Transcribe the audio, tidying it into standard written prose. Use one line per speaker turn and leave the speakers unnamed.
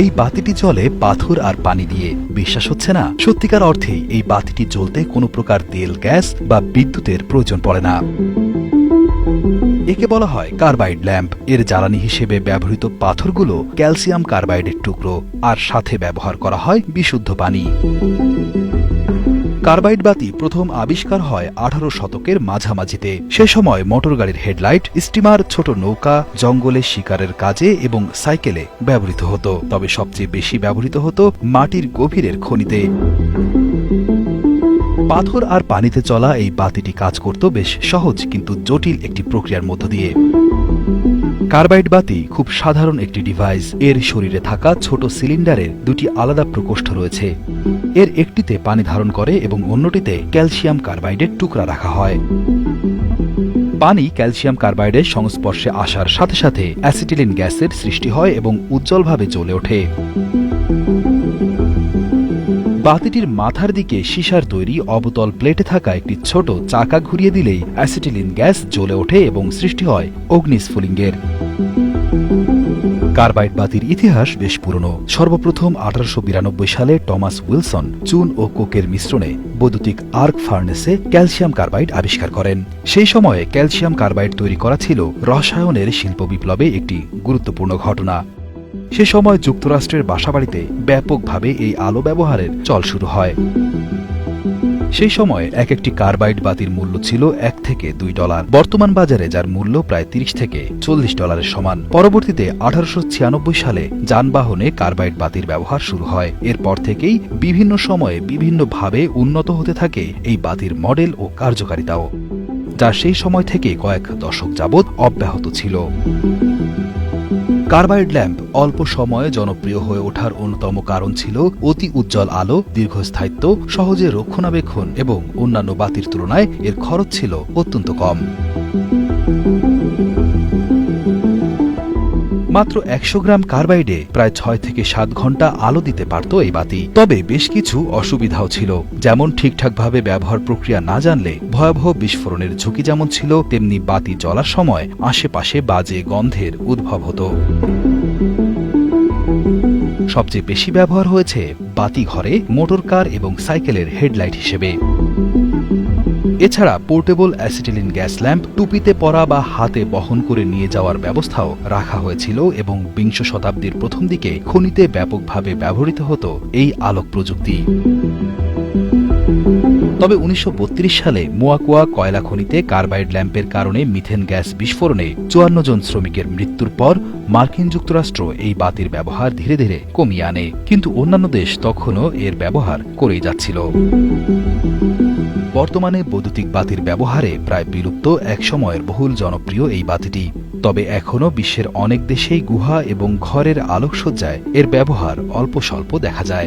এই বাতিটি জ্বলে পাথর আর পানি দিয়ে। বিশ্বাস হচ্ছে না? সত্যিকার অর্থেই এই বাতিটি জ্বলতে কোনো প্রকার তেল, গ্যাস বা বিদ্যুতের প্রয়োজন পড়ে না। একে বলা হয় কার্বাইড ল্যাম্প। এর জ্বালানি হিসেবে ব্যবহৃত পাথরগুলো ক্যালসিয়াম কার্বাইডের টুকরো, আর সাথে ব্যবহার করা হয় বিশুদ্ধ পানি। কার্বাইড বাতি প্রথম আবিষ্কার হয় 18 শতকের মাঝামাঝিতে। সে সময় মোটরগাড়ির হেডলাইট, স্টিমার, ছোট নৌকা, জঙ্গলে শিকারের কাজে এবং সাইকেলে ব্যবহৃত হতো। তবে সবচেয়ে বেশি ব্যবহৃত হতো মাটির গভীরের খনিতে। পাথর আর পানিতে চলা এই বাতিটি কাজ করত বেশ সহজ কিন্তু জটিল একটি প্রক্রিয়ার মধ্য দিয়ে। কার্বাইড বাতি খুব সাধারণ একটি ডিভাইস। এর শরীরে থাকা ছোট সিলিন্ডারের দুটি আলাদা প্রকোষ্ঠ রয়েছে। এর একটিতে পানি ধারণ করে এবং অন্যটিতে ক্যালসিয়াম কার্বাইডের টুকরা রাখা হয়। পানি ক্যালসিয়াম কার্বাইডের সংস্পর্শে আসার সাথে সাথে অ্যাসিটিলিন গ্যাসের সৃষ্টি হয় এবং উজ্জ্বলভাবে জ্বলে ওঠে। বাতিটির মাথার দিকে সীসার তৈরি অবতল প্লেটে থাকা একটি ছোট চাকা ঘুরিয়ে দিলেই অ্যাসিটিলিন গ্যাস জ্বলে ওঠে এবং সৃষ্টি হয় অগ্নিস্ফুলিঙ্গের। কার্বাইড বাতির ইতিহাস বেশ পুরনো। সর্বপ্রথম 1892 সালে টমাস উইলসন চুন ও কোকের মিশ্রণে বৈদ্যুতিক আর্ক ফার্নেসে ক্যালসিয়াম কার্বাইড আবিষ্কার করেন। সেই সময়ে ক্যালসিয়াম কার্বাইড তৈরি করা ছিল রসায়নের শিল্প বিপ্লবে একটি গুরুত্বপূর্ণ ঘটনা। সে সময় যুক্তরাষ্ট্রের বাসাবাড়িতে ব্যাপকভাবে এই আলো ব্যবহারের চল শুরু হয়। সেই সময় এক একটি কার্বাইড বাতির মূল্য ছিল $1 থেকে $2। বর্তমান বাজারে যার মূল্য প্রায় $30 থেকে $40 সমান। পরবর্তীতে 1896 সালে যানবাহনে কার্বাইড বাতির ব্যবহার শুরু হয়। এরপর থেকেই বিভিন্ন সময়ে বিভিন্নভাবে উন্নত হতে থাকে এই বাতির মডেল ও কার্যকারিতাও, যা সেই সময় থেকে কয়েক দশক যাবৎ অব্যাহত ছিল। কার্বাইড ল্যাম্প অল্প সময়ে জনপ্রিয় হয়ে ওঠার অন্যতম কারণ ছিল অতি উজ্জ্বল আলো, দীর্ঘস্থায়িত্ব, সহজে রক্ষণাবেক্ষণ এবং অন্যান্য বাতির তুলনায় এর খরচ ছিল অত্যন্ত কম। মাত্র 100 গ্রাম কার্বাইডে প্রায় 6 থেকে 7 ঘন্টা আলো দিতে পারত এই বাতি। তবে বেশ কিছু অসুবিধাও ছিল, যেমন ঠিকঠাকভাবে ব্যবহার প্রক্রিয়া না জানলে ভয়াবহ বিস্ফোরণের ঝুঁকি যেমন ছিল, তেমনি বাতি জ্বলার সময় আশেপাশে বাজে গন্ধের উদ্ভব হতো। সবচেয়ে বেশি ব্যবহার হয়েছে বাতি ঘরে, মোটরকার এবং সাইকেলের হেডলাইট হিসেবে। এছাড়া পোর্টেবল অ্যাসিটিলিন গ্যাস ল্যাম্প, টুপিতে পরা বা হাতে বহন করে নিয়ে যাওয়ার ব্যবস্থাও রাখা হয়েছিল এবং বিংশ শতাব্দীর প্রথম দিকে খনিতে ব্যাপকভাবে ব্যবহৃত হতো এই আলোক প্রযুক্তি। তবে 1932 সালে মোয়াকুয়া কয়লা খনিতে কার্বাইড ল্যাম্পের কারণে মিথেন গ্যাস বিস্ফোরণে 54 জন শ্রমিকের মৃত্যুর পর মার্কিন যুক্তরাষ্ট্র এই বাতির ব্যবহার ধীরে ধীরে কমিয়ে আনে, কিন্তু অন্যান্য দেশ তখনও এর ব্যবহার করেই যাচ্ছিল। বর্তমানে বৈদ্যুতিক বাতির ব্যবহারে প্রায় বিলুপ্ত, এক সময়ের বহুল জনপ্রিয় এই বাতিটি। তবে এখনও বিশ্বের অনেক দেশেই গুহা এবং ঘরের আলোকসজ্জায় এর ব্যবহার অল্প স্বল্প দেখা যায়।